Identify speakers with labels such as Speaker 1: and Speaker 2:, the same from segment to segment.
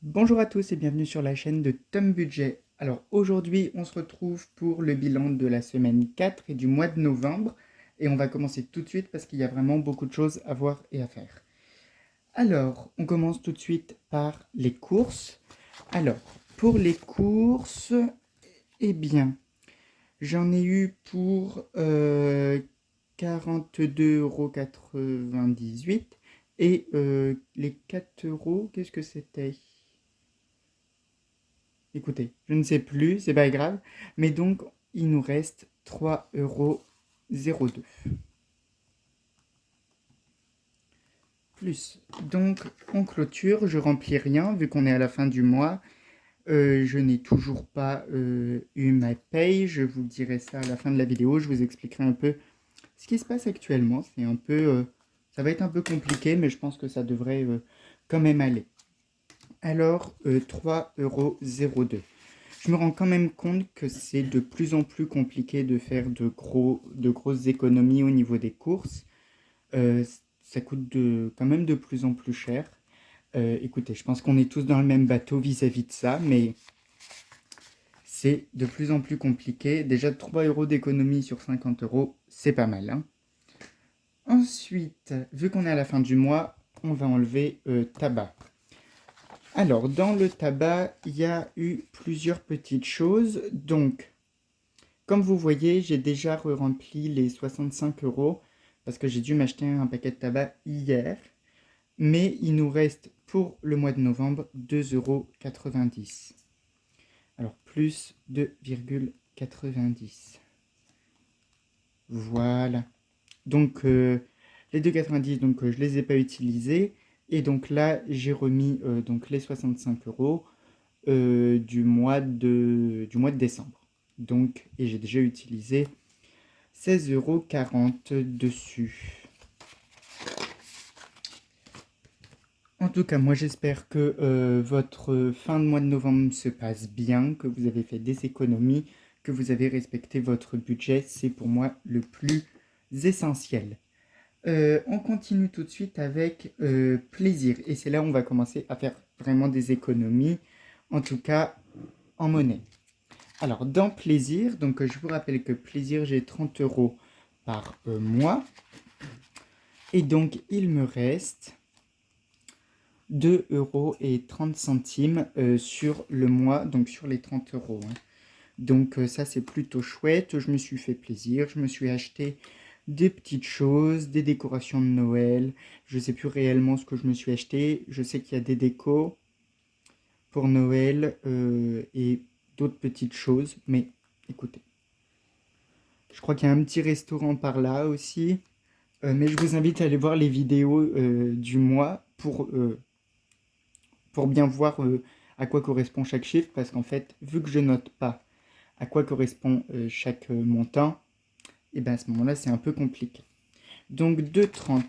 Speaker 1: Bonjour à tous et bienvenue sur la chaîne de Tom Budget. Alors aujourd'hui on se retrouve pour le bilan de la semaine 4 et du mois de novembre et on va commencer tout de suite parce qu'il y a vraiment beaucoup de choses à voir et à faire. Alors on commence tout de suite par les courses. Alors pour les courses, eh bien j'en ai eu pour 42,98 € et les 4 euros, qu'est-ce que c'était? Écoutez, je ne sais plus, c'est pas grave. Mais donc, il nous reste 3,02 € plus. Donc, en clôture, je remplis rien vu qu'on est à la fin du mois. Je n'ai toujours pas eu ma paye. Je vous dirai ça à la fin de la vidéo. Je vous expliquerai un peu ce qui se passe actuellement. C'est un peu, ça va être un peu compliqué, mais je pense que ça devrait quand même aller. Alors, 3,02 €. Je me rends quand même compte que c'est de plus en plus compliqué de faire de grosses économies au niveau des courses. Euh, Ça coûte quand même de plus en plus cher. Écoutez, je pense qu'on est tous dans le même bateau vis-à-vis de ça, mais c'est de plus en plus compliqué. Déjà, 3 € d'économie sur 50 euros, c'est pas mal, hein. Ensuite, vu qu'on est à la fin du mois, on va enlever tabac. Alors, dans le tabac, il y a eu plusieurs petites choses. Donc, comme vous voyez, j'ai déjà rempli les 65 € parce que j'ai dû m'acheter un paquet de tabac hier. Mais il nous reste pour le mois de novembre 2,90 €. Alors, plus 2,90 €. Voilà. Donc, les 2,90 €, donc, je ne les ai pas utilisés. Et donc là, j'ai remis donc les 65 € du mois de décembre. Donc, et j'ai déjà utilisé 16,40 € dessus. En tout cas, moi j'espère que votre fin de mois de novembre se passe bien, que vous avez fait des économies, que vous avez respecté votre budget. C'est pour moi le plus essentiel. On continue tout de suite avec plaisir. Et c'est là où on va commencer à faire vraiment des économies, en tout cas en monnaie. Alors, dans plaisir, donc je vous rappelle que plaisir, j'ai 30 € par mois. Et donc, il me reste 2,30 € sur le mois, donc sur les 30 €, hein. Donc, ça, c'est plutôt chouette. Je me suis fait plaisir. Je me suis acheté des petites choses, des décorations de Noël. Je ne sais plus réellement ce que je me suis acheté. Je sais qu'il y a des décos pour Noël et d'autres petites choses. Mais écoutez, je crois qu'il y a un petit restaurant par là aussi. Mais je vous invite à aller voir les vidéos du mois pour bien voir à quoi correspond chaque chiffre. Parce qu'en fait, vu que je note pas à quoi correspond chaque montant, et bien à ce moment-là, c'est un peu compliqué. Donc 2,30.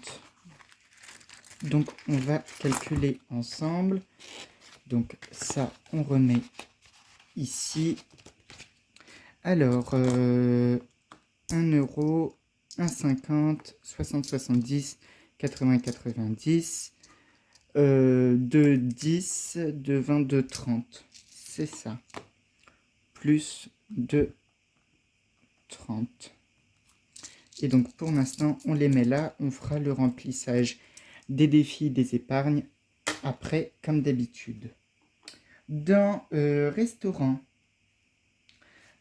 Speaker 1: Donc on va calculer ensemble. Donc ça, on remet ici. Alors, 1 €, 1,50, 60, 70, 80, 90, de 10, de 22, 30. C'est ça. Plus de 30. Et donc pour l'instant, on les met là. On fera le remplissage des défis des épargnes après, comme d'habitude. Dans restaurant.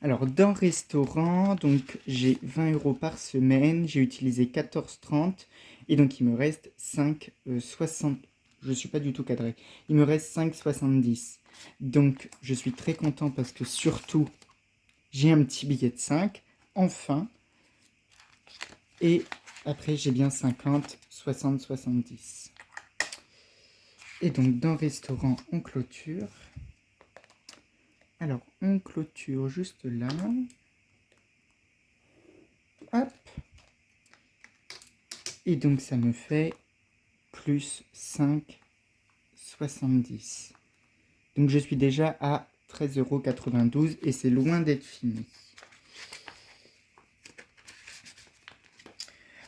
Speaker 1: Alors, dans restaurant, donc j'ai 20 € par semaine. J'ai utilisé 14,30 et donc il me reste 5,60. Je ne suis pas du tout cadré. Il me reste 5,70. Donc, je suis très content parce que surtout, j'ai un petit billet de 5. Enfin. Et après, j'ai bien 50, 60, 70. Et donc, dans restaurant, on clôture. Alors, on clôture juste là. Hop. Et donc, ça me fait plus 5,70. Donc, je suis déjà à 13,92 € et c'est loin d'être fini.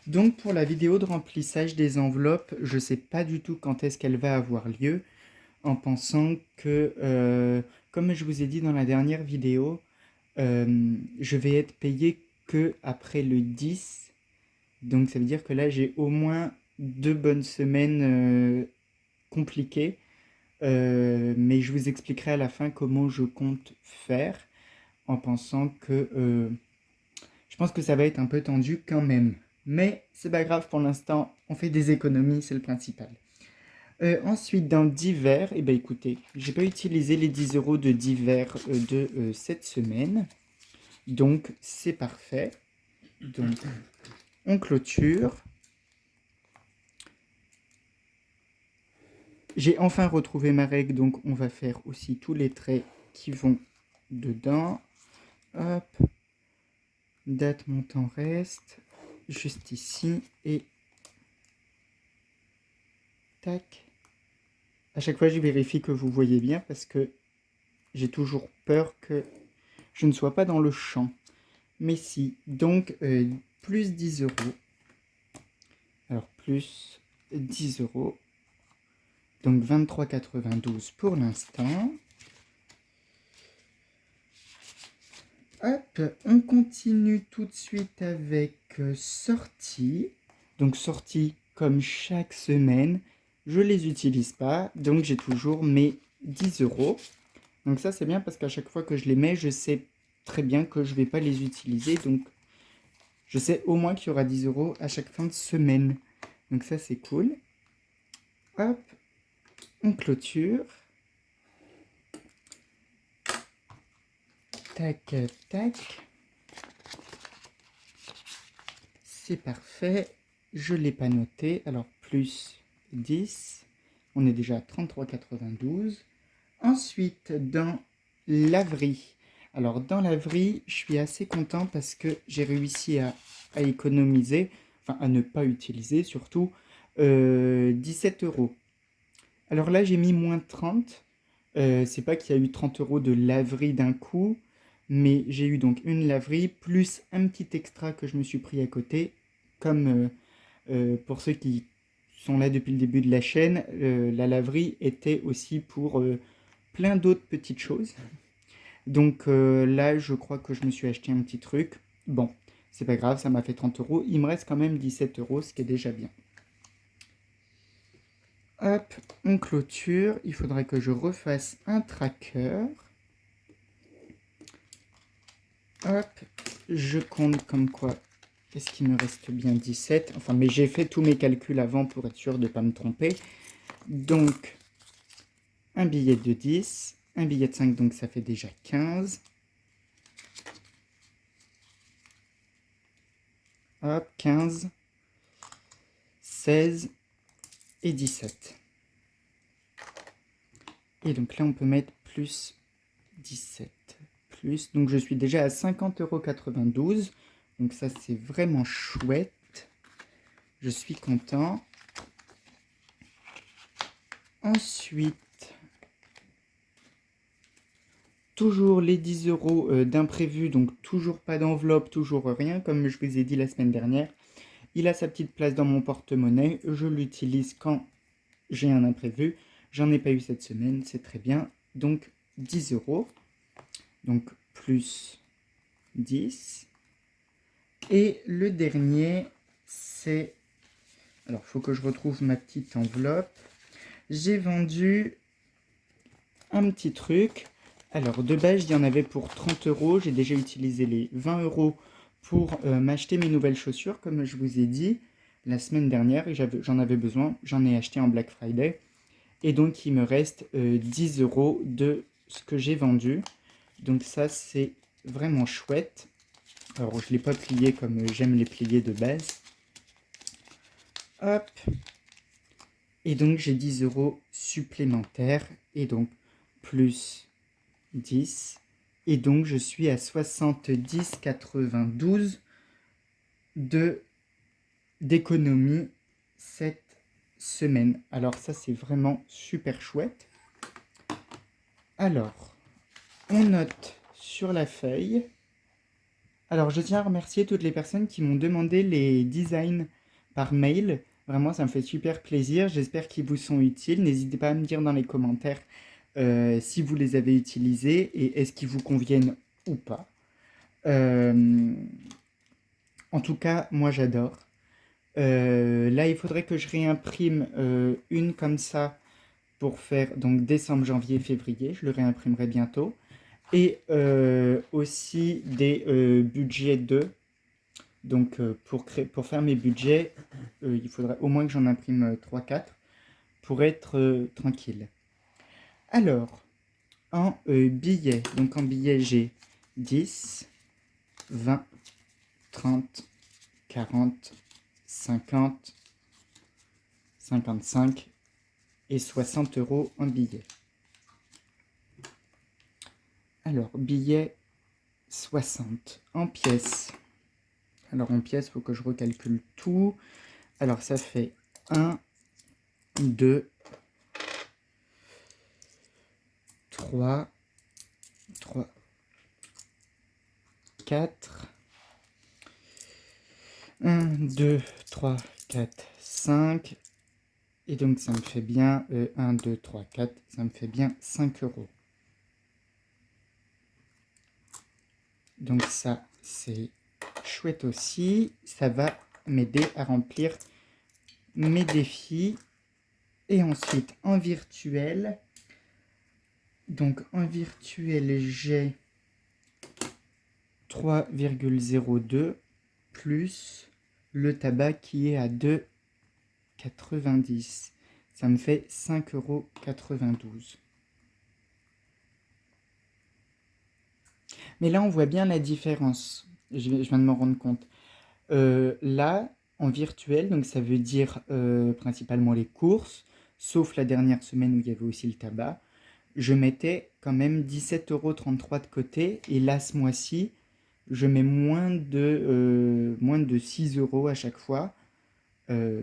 Speaker 1: Donc, pour la vidéo de remplissage des enveloppes, je ne sais pas du tout quand est-ce qu'elle va avoir lieu. en pensant que, comme je vous ai dit dans la dernière vidéo, je vais être payé que après le 10. Donc ça veut dire que là, j'ai au moins 2 bonnes semaines compliquées. Mais je vous expliquerai à la fin comment je compte faire en pensant que je pense que ça va être un peu tendu quand même. Mais c'est pas grave pour l'instant, on fait des économies, c'est le principal. Ensuite, dans divers, eh ben écoutez, j'ai pas utilisé les 10 euros de divers de cette semaine. Donc c'est parfait. Donc on clôture. J'ai enfin retrouvé ma règle, donc on va faire aussi tous les traits qui vont dedans. Hop. Date, montant, reste. Juste ici. Et tac. À chaque fois, je vérifie que vous voyez bien parce que j'ai toujours peur que je ne sois pas dans le champ. Mais si. Donc, plus 10 euros. Alors, plus 10 euros. Donc, 23,92 pour l'instant. Hop, on continue tout de suite avec sortie. Donc, sortie comme chaque semaine. Je ne les utilise pas, donc j'ai toujours mes 10 euros. Donc ça, c'est bien parce qu'à chaque fois que je les mets, je sais très bien que je ne vais pas les utiliser. Donc, je sais au moins qu'il y aura 10 euros à chaque fin de semaine. Donc ça, c'est cool. Hop, on clôture. Tac, tac. C'est parfait. Je ne l'ai pas noté. Alors, plus 10. On est déjà à 33,92. Ensuite, dans laverie. Alors, dans laverie, je suis assez content parce que j'ai réussi à économiser, enfin à ne pas utiliser surtout, 17 euros. Alors là, j'ai mis moins 30. C'est pas qu'il y a eu 30 euros de laverie d'un coup, mais j'ai eu donc une laverie plus un petit extra que je me suis pris à côté. Comme pour ceux qui sont là depuis le début de la chaîne, la laverie était aussi pour plein d'autres petites choses. Donc là, je crois que je me suis acheté un petit truc. Bon, c'est pas grave, ça m'a fait 30 euros. Il me reste quand même 17 euros, ce qui est déjà bien. Hop, on clôture. Il faudrait que je refasse un tracker. Hop, je compte comme quoi. Est-ce qu'il me reste bien 17? Enfin, mais j'ai fait tous mes calculs avant pour être sûr de ne pas me tromper. Donc, un billet de 10, un billet de 5, donc ça fait déjà 15. Hop, 15, 16 et 17. Et donc là, on peut mettre plus 17. Plus, donc je suis déjà à 50,92 €. Donc ça, c'est vraiment chouette. Je suis content. Ensuite, toujours les 10 euros d'imprévu, donc toujours pas d'enveloppe, toujours rien, comme je vous ai dit la semaine dernière. Il a sa petite place dans mon porte-monnaie, je l'utilise quand j'ai un imprévu. J'en ai pas eu cette semaine, c'est très bien. Donc 10 euros, donc plus 10. Et le dernier, c'est... Alors, il faut que je retrouve ma petite enveloppe. J'ai vendu un petit truc. Alors, de base, il y en avait pour 30 euros. J'ai déjà utilisé les 20 euros pour m'acheter mes nouvelles chaussures, comme je vous ai dit la semaine dernière. J'en avais besoin. J'en ai acheté en Black Friday. Et donc, il me reste 10 euros de ce que j'ai vendu. Donc ça, c'est vraiment chouette. Alors, je ne l'ai pas plié comme j'aime les plier de base. Hop. Et donc, j'ai 10 euros supplémentaires. Et donc, plus 10. Et donc, je suis à 70,92 d'économie cette semaine. Alors, ça, c'est vraiment super chouette. Alors, on note sur la feuille. Alors, je tiens à remercier toutes les personnes qui m'ont demandé les designs par mail. Vraiment, ça me fait super plaisir. J'espère qu'ils vous sont utiles. N'hésitez pas à me dire dans les commentaires si vous les avez utilisés et est-ce qu'ils vous conviennent ou pas. Euh, En tout cas, moi j'adore. Là, il faudrait que je réimprime une comme ça pour faire donc décembre, janvier, février. Je le réimprimerai bientôt. Et aussi des budgets 2. Donc pour faire mes budgets, il faudrait au moins que j'en imprime 3-4 pour être tranquille. Alors, en billets, donc en billets j'ai 10, 20, 30, 40, 50, 55 et 60 euros en billets. Alors, billets 60 en pièces. Alors, en pièces, il faut que je recalcule tout. Alors, ça fait 1, 2, 3, 4. 1, 2, 3, 4, 5. Et donc, ça me fait bien 1, 2, 3, 4. Ça me fait bien 5 euros. Donc ça, c'est chouette aussi. Ça va m'aider à remplir mes défis. Et ensuite, en virtuel, donc en virtuel, j'ai 3,02 plus le tabac qui est à 2,90. Ça me fait 5,92 €. Mais là, on voit bien la différence. Je viens de m'en rendre compte. Là, en virtuel, donc ça veut dire principalement les courses, sauf la dernière semaine où il y avait aussi le tabac, je mettais quand même 17,33 € de côté. Et là, ce mois-ci, je mets moins de 6 euros à chaque fois. Euh,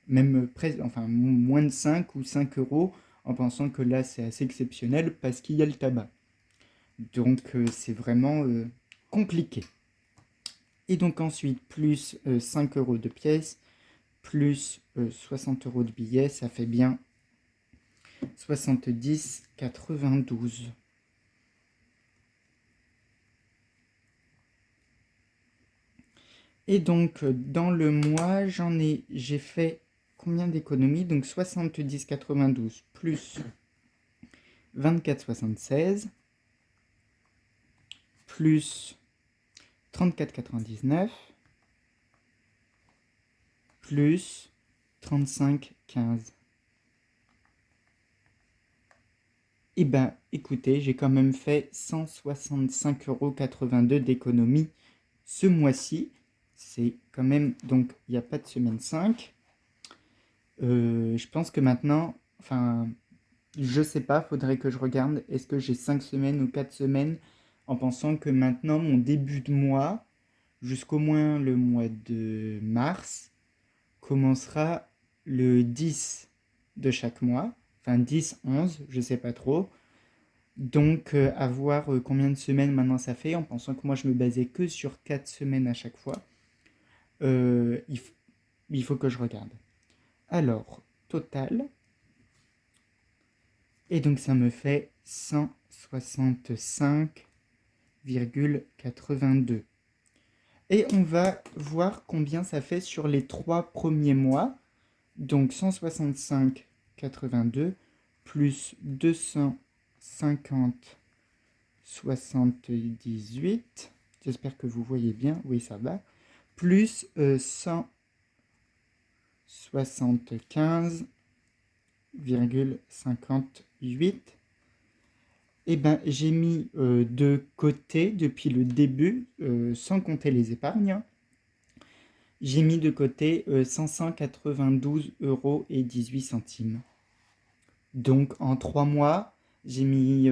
Speaker 1: Même presque, enfin, moins de 5 ou 5 euros en pensant que là, c'est assez exceptionnel parce qu'il y a le tabac. Donc, c'est vraiment compliqué. Et donc ensuite, plus 5 euros de pièces, plus 60 euros de billets, ça fait bien 70,92 €. Et donc, dans le mois, j'ai fait combien d'économies? Donc 70,92 plus 24,76 plus 34,99 plus 35,15. Eh ben, écoutez, j'ai quand même fait 165,82 € d'économie ce mois-ci. C'est quand même, donc il n'y a pas de semaine 5. Je pense que maintenant, enfin, je sais pas, faudrait que je regarde, est-ce que j'ai 5 semaines ou 4 semaines, en pensant que maintenant, mon début de mois, jusqu'au moins le mois de mars, commencera le 10 de chaque mois, enfin 10, 11, je sais pas trop. Donc, à voir combien de semaines maintenant ça fait, en pensant que moi je me basais que sur 4 semaines à chaque fois. Euh, il, f- il faut que je regarde. Alors, total. Et donc ça me fait 165,82. Et on va voir combien ça fait sur les 3 premiers mois. Donc 165,82 plus 250,78. J'espère que vous voyez bien. Oui, ça va. Plus 175,58. Eh ben, j'ai mis de côté depuis le début, sans compter les épargnes, hein, j'ai mis de côté 592,18 €. Donc en 3 mois, j'ai mis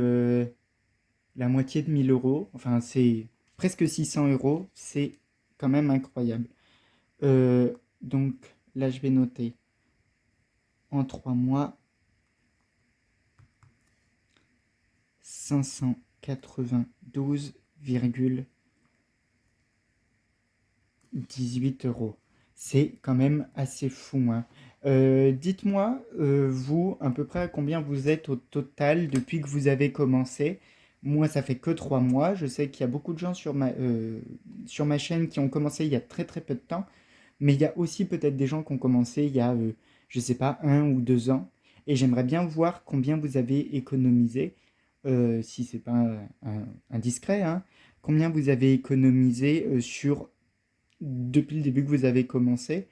Speaker 1: la moitié de 1000 euros. Enfin, c'est presque 600 euros. C'est quand même incroyable. Donc là, je vais noter en 3 mois 592,18 €. C'est quand même assez fou, hein. Dites-moi, vous, à peu près à combien vous êtes au total depuis que vous avez commencé. Moi, ça fait que 3 mois. Je sais qu'il y a beaucoup de gens sur ma chaîne qui ont commencé il y a très très peu de temps. Mais il y a aussi peut-être des gens qui ont commencé il y a, je sais pas, 1 ou 2 ans. Et j'aimerais bien voir combien vous avez économisé, si c'est pas indiscret, hein, combien vous avez économisé depuis le début que vous avez commencé.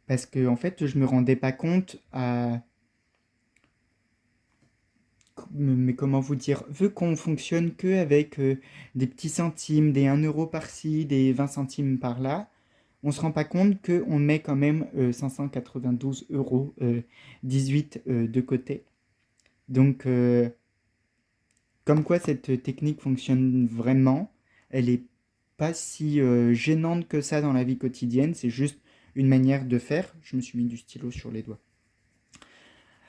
Speaker 1: Parce que en fait, je me rendais pas compte mais comment vous dire, vu qu'on fonctionne que avec des petits centimes, des 1 euro par-ci, des 20 centimes par-là, on se rend pas compte qu'on met quand même 592 euros 18 de côté. Donc, comme quoi cette technique fonctionne vraiment, elle est pas si gênante que ça dans la vie quotidienne, c'est juste une manière de faire. Je me suis mis du stylo sur les doigts.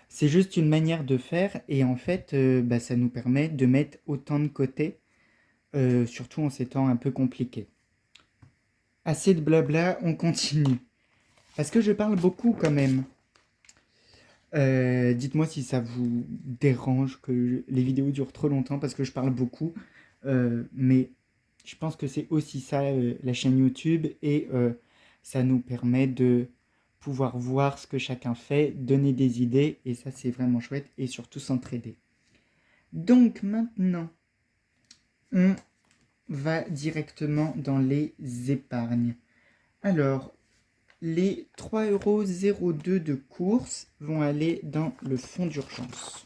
Speaker 1: C'est juste une manière de faire et en fait, bah, ça nous permet de mettre autant de côté, surtout en ces temps un peu compliqués. Assez de blabla, on continue. Parce que je parle beaucoup quand même. Dites-moi si ça vous dérange que les vidéos durent trop longtemps parce que je parle beaucoup. Mais je pense que c'est aussi ça la chaîne YouTube et ça nous permet de pouvoir voir ce que chacun fait, donner des idées et ça c'est vraiment chouette et surtout s'entraider. Donc maintenant, on va directement dans les épargnes. Alors, les 3,02 € de course vont aller dans le fonds d'urgence.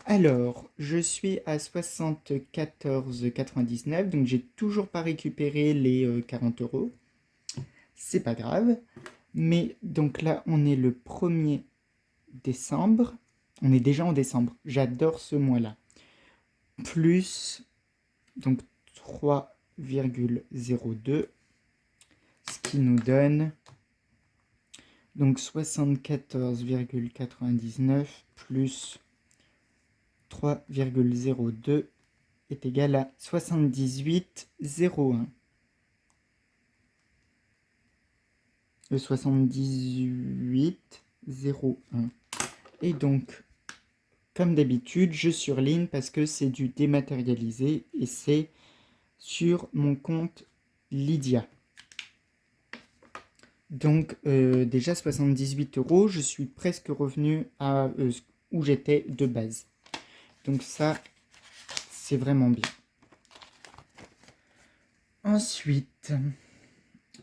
Speaker 1: Alors, je suis à 74,99 €, donc j'ai toujours pas récupéré les 40 euros. C'est pas grave. Mais donc là, on est le 1er décembre. On est déjà en décembre. J'adore ce mois-là. Plus, donc 3,02, ce qui nous donne donc 74,99 plus 3,02 est égal à 78,01. Le 78,01. Et donc, comme d'habitude, je surligne parce que c'est du dématérialisé et c'est sur mon compte Lydia. Donc déjà 78 euros, je suis presque revenu à où j'étais de base. Donc ça, c'est vraiment bien. Ensuite,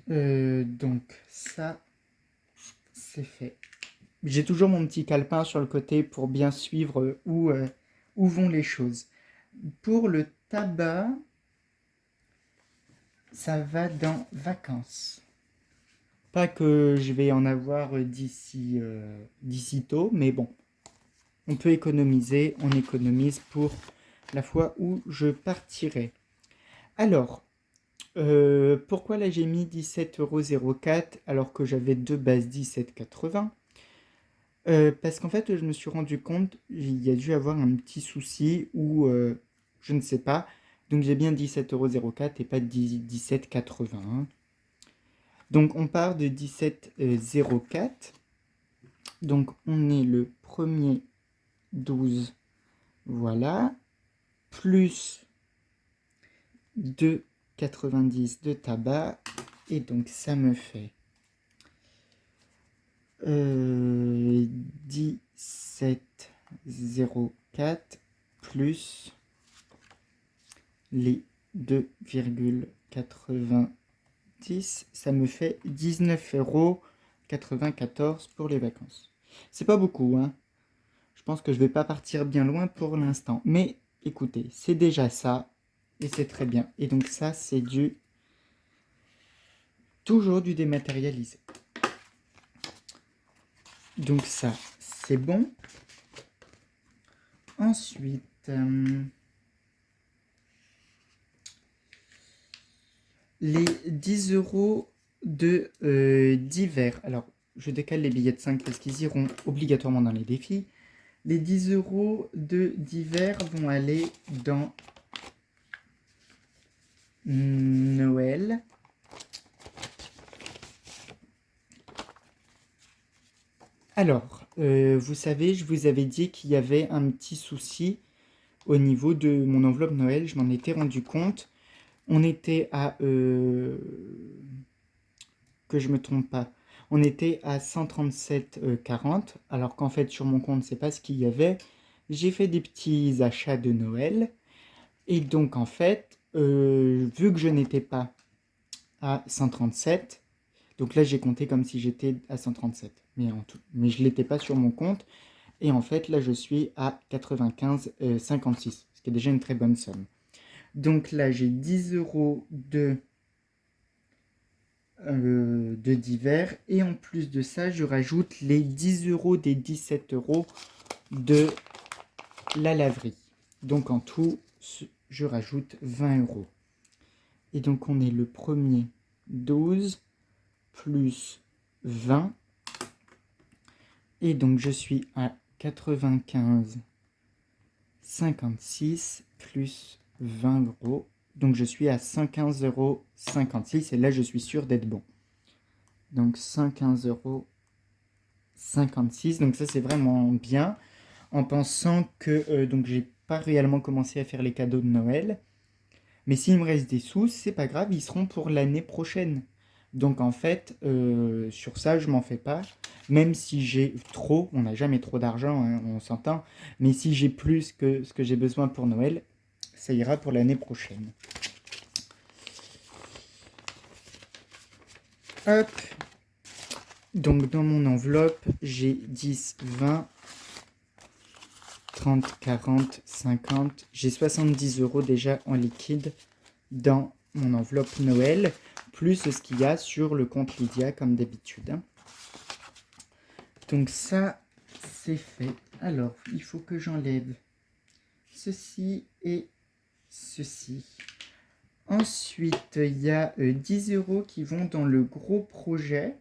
Speaker 1: donc ça, c'est fait. J'ai toujours mon petit calepin sur le côté pour bien suivre où vont les choses. Pour le tabac, ça va dans vacances. Pas que je vais en avoir d'ici tôt, mais bon, on peut économiser, on économise pour la fois où je partirai. Alors, pourquoi là j'ai mis 17,04 € alors que j'avais de base 17,80 €? Parce qu'en fait, je me suis rendu compte, il y a dû avoir un petit souci ou je ne sais pas. Donc j'ai bien 17,04 € et pas 17,80 €. Hein. Donc on part de 17,04. Donc on est le 1er 12. Voilà. Plus 2,90 de tabac. Et donc ça me fait 17,04 plus les 2,90, ça me fait 19,94 € pour les vacances. C'est pas beaucoup, hein. Je pense que je vais pas partir bien loin pour l'instant. Mais écoutez, c'est déjà ça. Et c'est très bien. Et donc ça, c'est toujours du dématérialisé. Donc ça, c'est bon. Ensuite, les 10 euros d'hiver. Alors, je décale les billets de 5 parce qu'ils iront obligatoirement dans les défis. Les 10 euros d'hiver vont aller dans Noël. Alors, vous savez, je vous avais dit qu'il y avait un petit souci au niveau de mon enveloppe Noël. Je m'en étais rendu compte. On était à... que je me trompe pas. On était à 137,40, alors qu'en fait, sur mon compte, c'est pas ce qu'il y avait. J'ai fait des petits achats de Noël. Et donc, en fait, vu que je n'étais pas à 137, donc là, j'ai compté comme si j'étais à 137. Mais je ne l'étais pas sur mon compte. Et en fait, là, je suis à 95,56, ce qui est déjà une très bonne somme. Donc là, j'ai 10 euros de divers. Et en plus de ça, je rajoute les 10 euros des 17 euros de la laverie. Donc en tout, je rajoute 20 euros. Et donc on est le premier 12 plus 20. Et donc je suis à 95,56 plus 20 euros. Donc je suis à 115,56 euros. Et là je suis sûr d'être bon. Donc 115,56 euros. Donc ça c'est vraiment bien. En pensant que donc j'ai pas réellement commencé à faire les cadeaux de Noël. Mais s'il me reste des sous, c'est pas grave, ils seront pour l'année prochaine. Donc en fait, sur ça, je m'en fais pas. Même si j'ai trop, on n'a jamais trop d'argent, hein, on s'entend. Mais si j'ai plus que ce que j'ai besoin pour Noël, ça ira pour l'année prochaine. Hop. Donc dans mon enveloppe, j'ai 10, 20, 30, 40, 50. J'ai 70 euros déjà en liquide dans mon enveloppe Noël, plus ce qu'il y a sur le compte Lydia comme d'habitude. Donc ça, c'est fait. Alors, il faut que j'enlève ceci et ceci. Ensuite, il y a 10 euros qui vont dans le gros projet.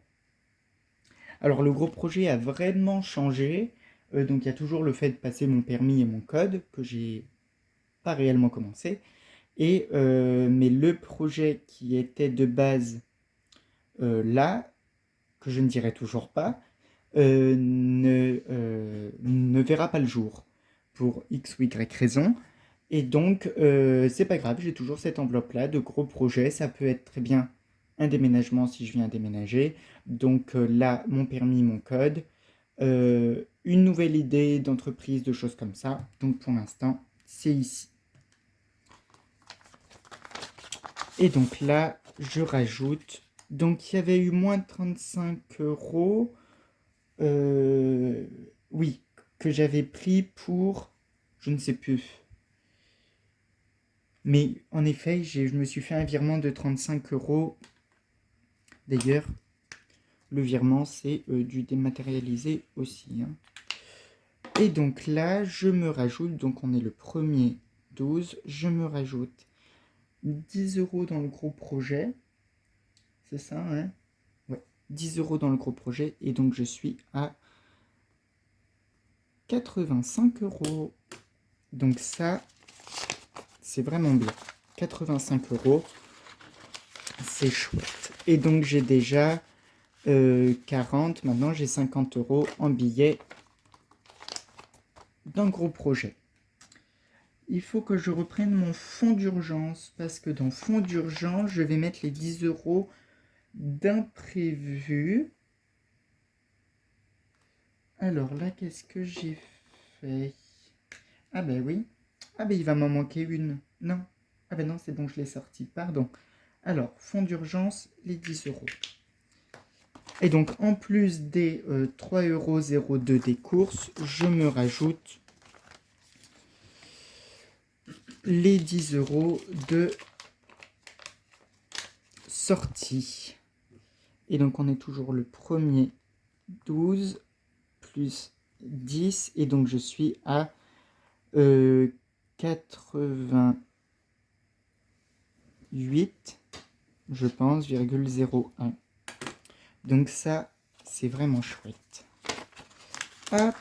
Speaker 1: Alors, le gros projet a vraiment changé. Donc, il y a toujours le fait de passer mon permis et mon code, que j'ai pas réellement commencé. Mais le projet qui était de base là, que je ne dirai toujours pas, ne verra pas le jour pour X ou Y raison. Et donc, c'est pas grave, j'ai toujours cette enveloppe-là de gros projets. Ça peut être très bien un déménagement si je viens déménager. Donc là, mon permis, mon code, une nouvelle idée d'entreprise, de choses comme ça. Donc pour l'instant, c'est ici. Et donc là, je rajoute. Donc il y avait eu moins de 35 euros. Oui, que j'avais pris pour. Je ne sais plus. Mais en effet, je me suis fait un virement de 35 euros. D'ailleurs, le virement, c'est du dématérialisé aussi. Hein. Et donc là, je me rajoute. Donc on est le premier 12. Je me rajoute 10 euros dans le gros projet. C'est ça, hein? Ouais. 10 euros dans le gros projet. Et donc je suis à 85 euros. Donc ça, c'est vraiment bien. 85 euros. C'est chouette. Et donc j'ai déjà 40. Maintenant j'ai 50 euros en billets d'un gros projet. Il faut que je reprenne mon fonds d'urgence. Parce que dans fonds d'urgence, je vais mettre les 10 euros d'imprévu. Alors là, qu'est-ce que j'ai fait? Ah ben oui. Ah ben il va m'en manquer une. Non. Ah ben non, c'est bon, je l'ai sorti. Pardon. Alors, fonds d'urgence, les 10 euros. Et donc, en plus des 3,02 € des courses, je me rajoute les 10 euros de sortie. Et donc, on est toujours le premier 12 plus 10. Et donc, je suis à 88, je pense, 0,01. Donc ça, c'est vraiment chouette. Hop.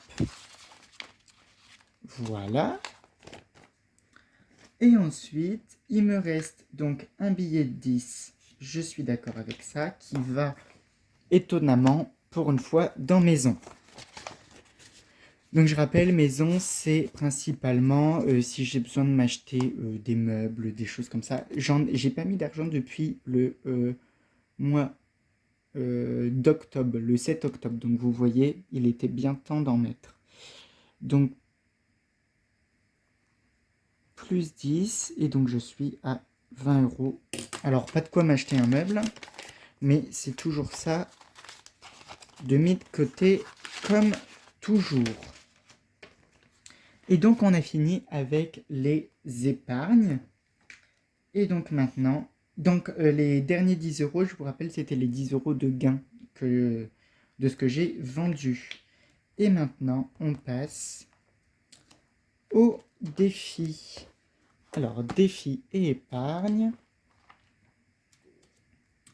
Speaker 1: Voilà. Et ensuite, il me reste donc un billet de 10. Je suis d'accord avec ça, qui va étonnamment, pour une fois, dans maison. Donc je rappelle, maison, c'est principalement si j'ai besoin de m'acheter des meubles, des choses comme ça. J'ai pas mis d'argent depuis le mois d'octobre, le 7 octobre. Donc vous voyez, il était bien temps d'en mettre. Donc plus 10, et donc je suis à 20 euros. Alors pas de quoi m'acheter un meuble, mais c'est toujours ça de mis de côté comme toujours. Et donc on a fini avec les épargnes. Et donc maintenant, les derniers 10 euros, je vous rappelle, c'était les 10 euros de gain de ce que j'ai vendu. Et maintenant, on passe au défi. Alors, défi et épargne.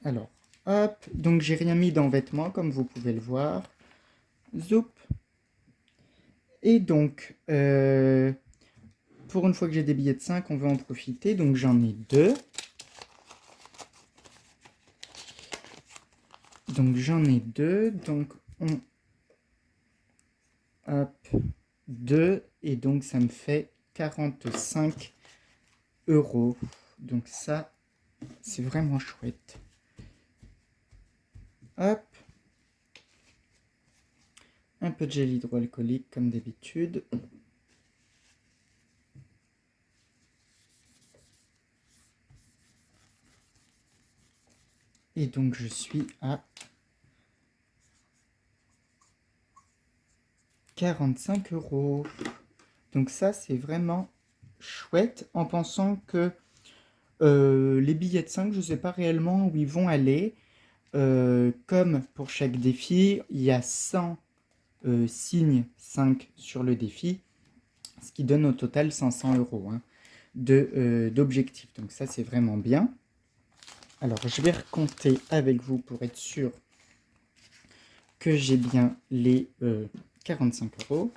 Speaker 1: Alors, hop, donc j'ai rien mis dans vêtements, comme vous pouvez le voir. Zoup. Et donc, pour une fois que j'ai des billets de 5, on va en profiter. Donc j'en ai 2. Donc j'en ai 2. Donc on... Hop. 2. Et donc ça me fait 45 euros. Donc ça, c'est vraiment chouette. Hop. Un peu de gel hydroalcoolique comme d'habitude. Et donc je suis à 45 euros. Donc ça c'est vraiment chouette en pensant que les billets de 5, je ne sais pas réellement où ils vont aller. Comme pour chaque défi, il y a 100 signes 5 sur le défi, ce qui donne au total 500 euros hein, d'objectifs. Donc ça c'est vraiment bien. Alors je vais recompter avec vous pour être sûr que j'ai bien les 45 euros.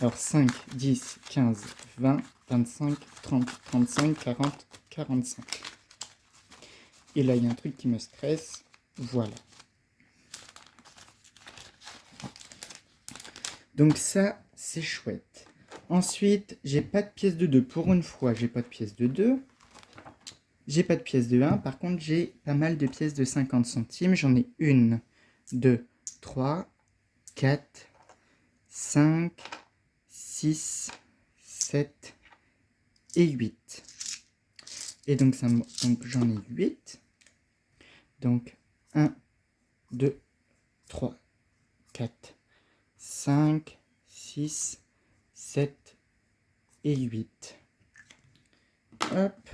Speaker 1: Alors 5, 10, 15, 20, 25, 30, 35, 40, 45. Et là, il y a un truc qui me stresse. Voilà. Donc ça, c'est chouette. Ensuite, j'ai pas de pièce de 2. Pour une fois, j'ai pas de pièce de 2. J'ai pas de pièce de 1. Par contre, j'ai pas mal de pièces de 50 centimes. J'en ai 1, 2, 3, 4, 5, 6, 7 et 8. Et donc, j'en ai 8. Donc, 1, 2, 3, 4, 5, 6, 7 et 8. Hop.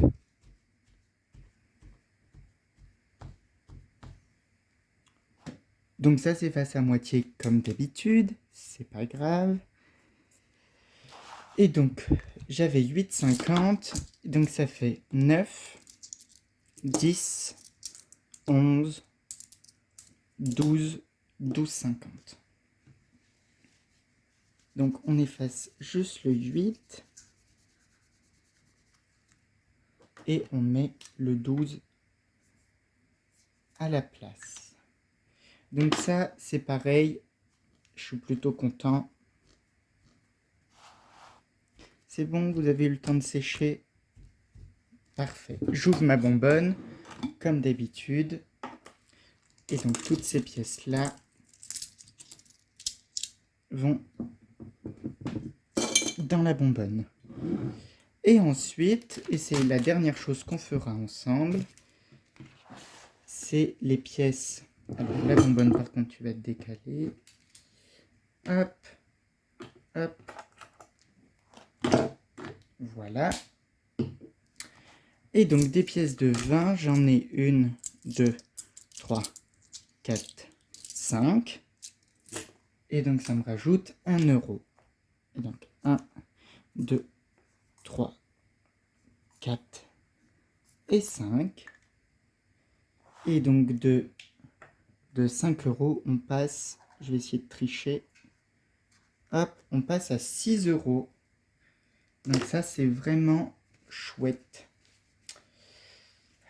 Speaker 1: Donc ça, c'est face à moitié comme d'habitude. C'est pas grave. Et donc, j'avais 8,50. Donc ça fait 9, 10, 11, 12, 12,50. Donc on efface juste le 8. Et on met le 12 à la place. Donc ça, c'est pareil. Je suis plutôt content. C'est bon, vous avez eu le temps de sécher. Parfait. J'ouvre ma bonbonne, comme d'habitude. Et donc, toutes ces pièces-là vont dans la bonbonne. Et ensuite, et c'est la dernière chose qu'on fera ensemble, c'est les pièces. Alors, la bonbonne, par contre, tu vas te décaler. Hop, hop. Voilà. Et donc, des pièces de 20, j'en ai 1, 2, 3, 4, 5. Et donc, ça me rajoute 1 euro. Et donc, 1, 2, 3, 4 et 5. Et donc, de 5 euros, on passe, je vais essayer de tricher. Hop, on passe à 6 euros. Donc ça, c'est vraiment chouette.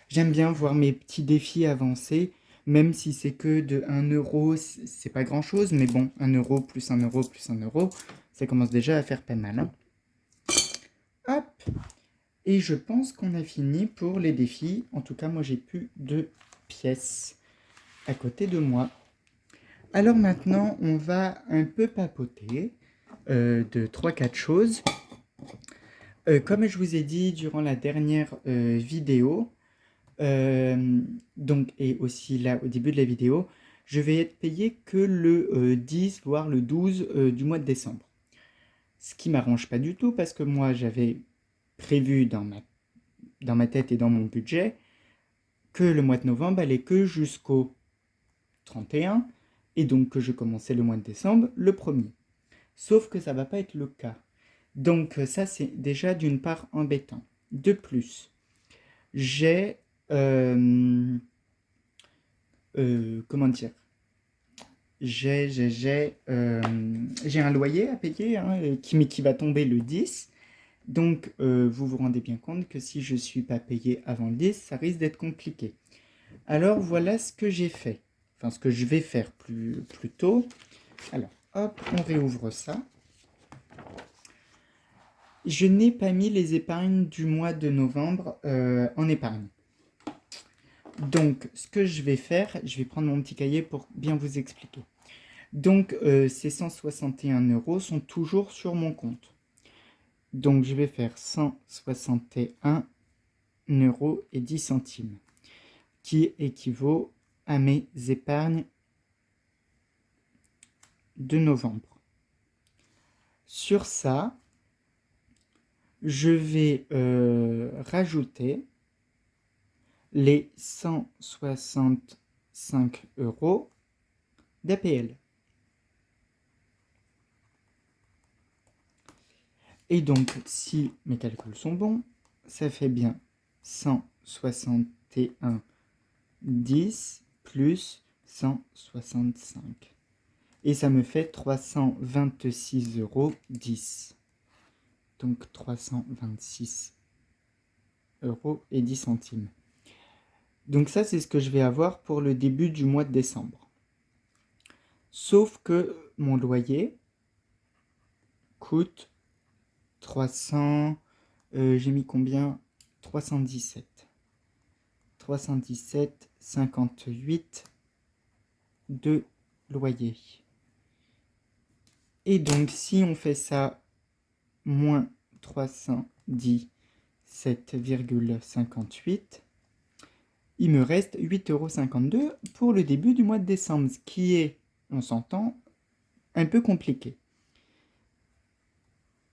Speaker 1: J'aime bien voir mes petits défis avancer. Même si c'est que de 1 euro, c'est pas grand chose, mais bon, 1 euro plus 1 euro plus 1 euro, ça commence déjà à faire pas mal, hein. Hop! Et je pense qu'on a fini pour les défis. En tout cas, moi, j'ai plus de pièces à côté de moi. Alors maintenant, on va un peu papoter de 3-4 choses. Comme je vous ai dit durant la dernière vidéo, donc, et aussi là au début de la vidéo, je vais être payé que le 10 voire le 12 du mois de décembre. Ce qui m'arrange pas du tout parce que moi j'avais prévu dans ma tête et dans mon budget que le mois de novembre allait que jusqu'au 31 et donc que je commençais le mois de décembre le 1er. Sauf que ça va pas être le cas. Donc ça c'est déjà d'une part embêtant. De plus, j'ai comment dire, j'ai un loyer à payer hein, qui va tomber le 10. Donc, vous vous rendez bien compte que si je ne suis pas payé avant le 10, ça risque d'être compliqué. Alors, voilà ce que j'ai fait. Enfin, ce que je vais faire plus tôt. Alors, hop, on réouvre ça. Je n'ai pas mis les épargnes du mois de novembre en épargne. Donc, ce que je vais faire, je vais prendre mon petit cahier pour bien vous expliquer. Donc, ces 161 euros sont toujours sur mon compte. Donc, je vais faire 161 euros et 10 centimes, qui équivaut à mes épargnes de novembre. Sur ça, je vais rajouter les 165 euros d'APL. Et donc, si mes calculs sont bons, ça fait bien 161 10 plus 165. Et ça me fait 326,10 euros. Donc 326 euros et 10 centimes. Donc ça, c'est ce que je vais avoir pour le début du mois de décembre. Sauf que mon loyer coûte 300... j'ai mis combien? 317,58 de loyer. Et donc, si on fait ça, moins 317,58, il me reste 8,52 € pour le début du mois de décembre, ce qui est, on s'entend, un peu compliqué.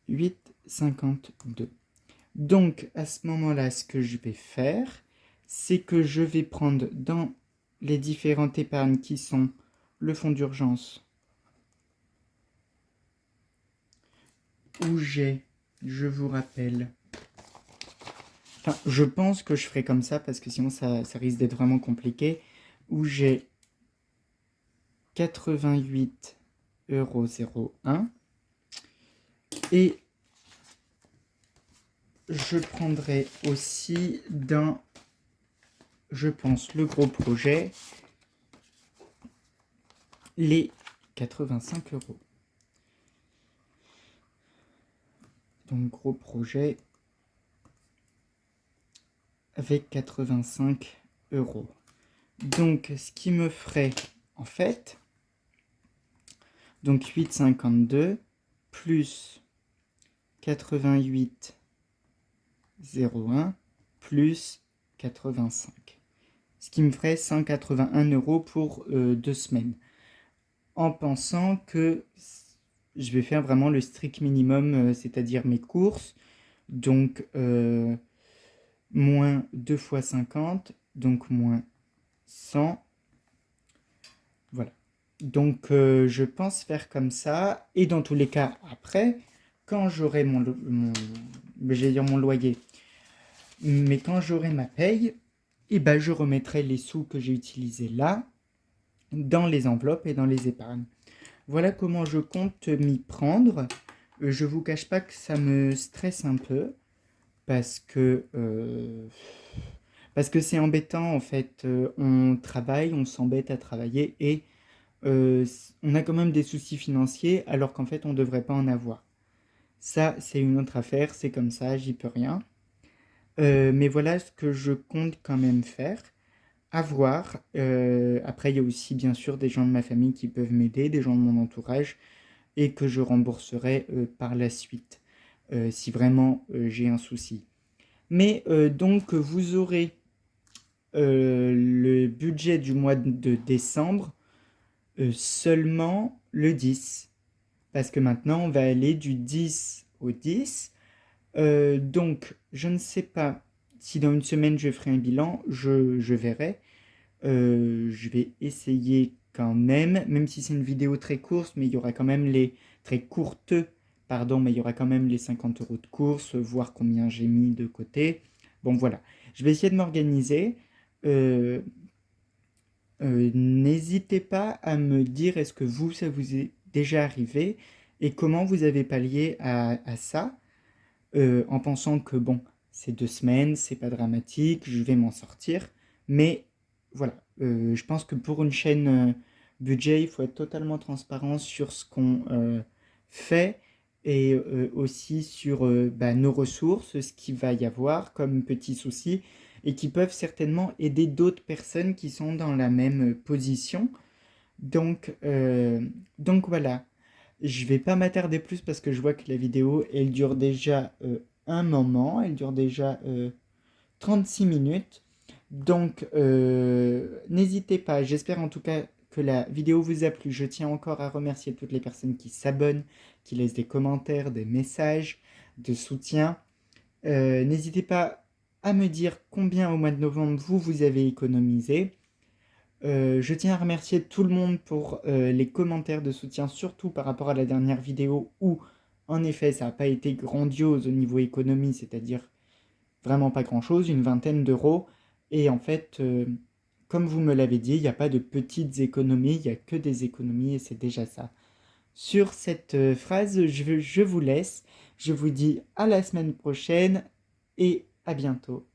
Speaker 1: 8,52. Donc, à ce moment-là, ce que je vais faire, c'est que je vais prendre dans les différentes épargnes qui sont le fonds d'urgence, où j'ai, je vous rappelle, enfin, je pense que je ferai comme ça, parce que sinon ça risque d'être vraiment compliqué, où j'ai 88,01 € et je prendrai aussi dans, je pense, le gros projet, les 85 €. Donc gros projet avec 85 €. Donc ce qui me ferait en fait, donc 8,52 plus 88,01 plus 85. Ce qui me ferait 181 € pour 2 semaines. En pensant que je vais faire vraiment le strict minimum, c'est-à-dire mes courses. Donc, moins 2 fois 50, donc moins 100. Voilà. Donc, je pense faire comme ça. Et dans tous les cas, après, quand j'aurai mon loyer, mais quand j'aurai ma paye, et ben, je remettrai les sous que j'ai utilisés là, dans les enveloppes et dans les épargnes. Voilà comment je compte m'y prendre. Je vous cache pas que ça me stresse un peu, parce que Parce que c'est embêtant, en fait, on travaille, on s'embête à travailler et on a quand même des soucis financiers alors qu'en fait on ne devrait pas en avoir. Ça, c'est une autre affaire, c'est comme ça, j'y peux rien. Mais voilà ce que je compte quand même faire. À voir. Après, il y a aussi bien sûr des gens de ma famille qui peuvent m'aider, des gens de mon entourage, et que je rembourserai par la suite, si vraiment j'ai un souci. Mais donc, vous aurez le budget du mois de décembre seulement le 10. Parce que maintenant, on va aller du 10 au 10. Donc, je ne sais pas si dans une semaine je ferai un bilan, je verrai. Je vais essayer quand même, même si c'est une vidéo très courte, mais il y aura quand même les très courtes, pardon, mais il y aura quand même les 50 euros de course, voir combien j'ai mis de côté. Bon, voilà. Je vais essayer de m'organiser. Euh, N'hésitez pas à me dire est-ce que vous, ça vous est déjà arrivé et comment vous avez pallié à ça en pensant que bon, c'est 2 semaines, c'est pas dramatique, je vais m'en sortir. Mais voilà, je pense que pour une chaîne budget, il faut être totalement transparent sur ce qu'on fait et aussi sur bah, nos ressources, ce qu'il va y avoir comme petits soucis et qui peuvent certainement aider d'autres personnes qui sont dans la même position. Donc, donc voilà, je vais pas m'attarder plus parce que je vois que la vidéo, elle dure déjà un moment, elle dure déjà 36 minutes. Donc, n'hésitez pas, j'espère en tout cas que la vidéo vous a plu. Je tiens encore à remercier toutes les personnes qui s'abonnent, qui laissent des commentaires, des messages de soutien. N'hésitez pas à me dire combien au mois de novembre vous avez économisé. Je tiens à remercier tout le monde pour les commentaires de soutien, surtout par rapport à la dernière vidéo où, en effet, ça n'a pas été grandiose au niveau économie, c'est-à-dire vraiment pas grand-chose, une vingtaine d'euros. Et en fait, comme vous me l'avez dit, il n'y a pas de petites économies, il n'y a que des économies et c'est déjà ça. Sur cette phrase, je vous laisse. Je vous dis à la semaine prochaine et à bientôt.